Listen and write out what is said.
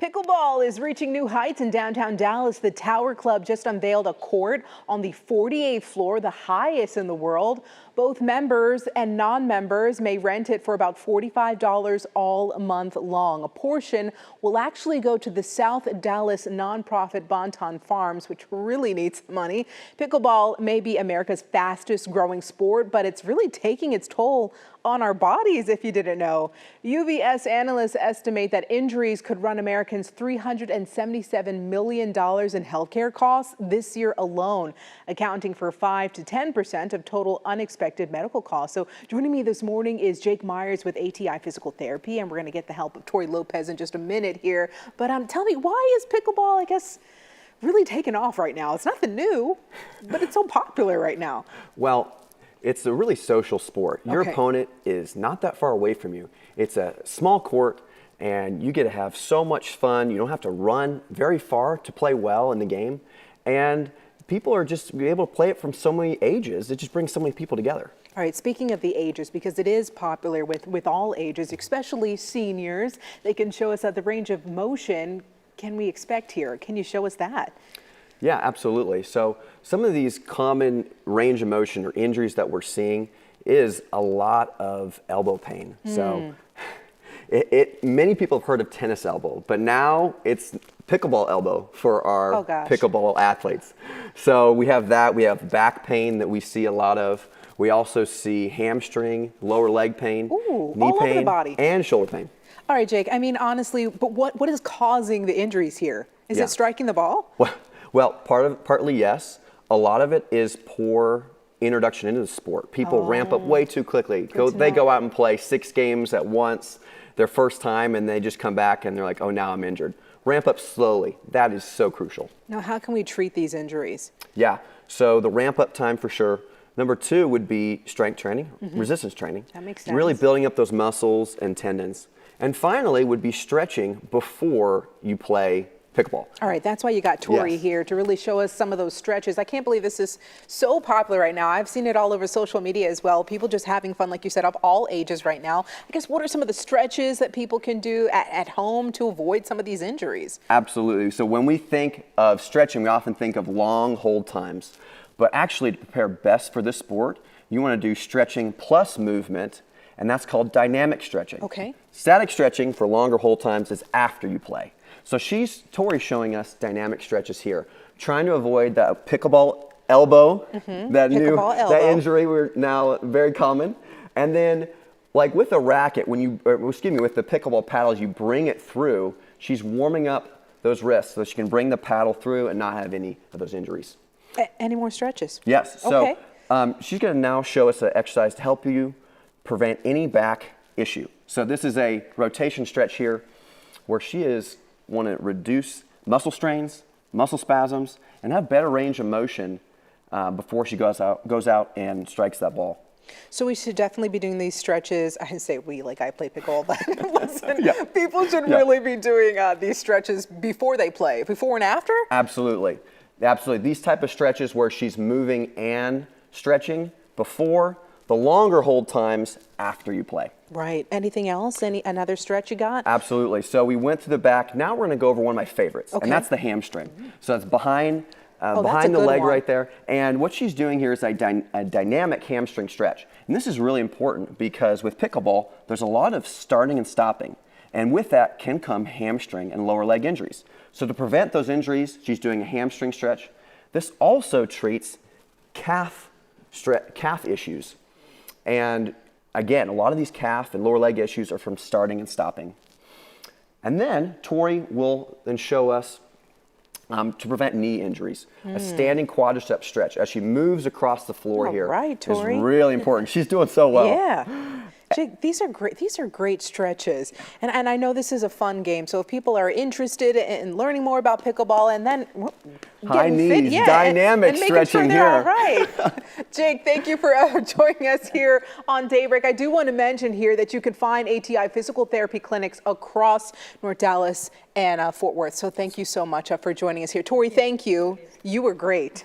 Pickleball is reaching new heights in downtown Dallas. The Tower Club just unveiled a court on the 48th floor, the highest in the world. Both members and non-members may rent it for about $45 all month long. A portion will actually go to the South Dallas nonprofit Bonton Farms, which really needs money. Pickleball may be America's fastest growing sport, but it's really taking its toll on our bodies, if you didn't know. UBS analysts estimate that injuries could run Americans $377 million in healthcare costs this year alone, accounting for 5 to 10% of total unexpected medical costs. So joining me this morning is Jake Myers with ATI Physical Therapy, and we're going to get the help of Tori Lopez in just a minute here. But tell me, why is pickleball, I guess, really taking off right now? It's nothing new, but it's so popular right now. Well, it's a really social sport. Your opponent is not that far away from you. It's a small court, and you get to have so much fun. You don't have to run very far to play well in the game. And people are just able to play it from so many ages. It just brings so many people together. All right, speaking of the ages, because it is popular with all ages, especially seniors, they can show us the range of motion can we expect here. Can you show us that? Yeah, absolutely. So some of these common range of motion or injuries that we're seeing is a lot of elbow pain. So many people have heard of tennis elbow, but now it's pickleball elbow for our pickleball athletes. So we have that. We have back pain that we see a lot of. We also see hamstring, lower leg pain, knee all pain, over the body, and shoulder pain. All right, Jake, I mean, honestly, but what is causing the injuries here? Is it striking the ball? Well, partly yes. A lot of it is poor introduction into the sport. People ramp up way too quickly. They go out and play 6 games at once, their first time, and they just come back and they're like, oh, now I'm injured. Ramp up slowly. That is so crucial. Now, how can we treat these injuries? Yeah, so the ramp up time for sure. Number 2 would be strength training, resistance training. That makes sense. Really building up those muscles and tendons. And finally would be stretching before you play pickleball. All right, that's why you got Tori here to really show us some of those stretches. I can't believe this is so popular right now. I've seen it all over social media as well. People just having fun, like you said, of all ages right now. I guess what are some of the stretches that people can do at home to avoid some of these injuries? Absolutely. So when we think of stretching, we often think of long hold times. But actually, to prepare best for this sport, you want to do stretching plus movement, and that's called dynamic stretching. Okay. Static stretching for longer hold times is after you play. So Tori's showing us dynamic stretches here, trying to avoid that pickleball elbow, that injury we're now very common. And then, like with a racket, with the pickleball paddles, you bring it through. She's warming up those wrists so she can bring the paddle through and not have any of those injuries. Any more stretches? Yes. So she's going to now show us an exercise to help you prevent any back issue. So this is a rotation stretch here, where she is want to reduce muscle strains, muscle spasms, and have better range of motion before she goes out and strikes that ball. So we should definitely be doing these stretches. I say we, like I play pickleball, but listen, people should really be doing these stretches before they play, before and after? Absolutely. Absolutely. These type of stretches where she's moving and stretching before, the longer hold times after you play. Right. Anything else? Another stretch you got? Absolutely. So we went to the back. Now we're going to go over one of my favorites, and that's the hamstring. So it's behind the leg right there. And what she's doing here is a dynamic hamstring stretch. And this is really important because with pickleball, there's a lot of starting and stopping. And with that can come hamstring and lower leg injuries. So to prevent those injuries, she's doing a hamstring stretch. This also treats calf issues. And again, a lot of these calf and lower leg issues are from starting and stopping. And then Tori will then show us to prevent knee injuries, a standing quadricep stretch as she moves across the floor here. Right, Tori. Is really important. She's doing so well. Yeah. Jake, these are great. These are great stretches, and I know this is a fun game. So if people are interested in learning more about pickleball and then high knees, dynamic stretching here. All right, Jake, thank you for joining us here on Daybreak. I do want to mention here that you can find ATI physical therapy clinics across North Dallas and Fort Worth. So thank you so much for joining us here, Tori. Thank you. You were great.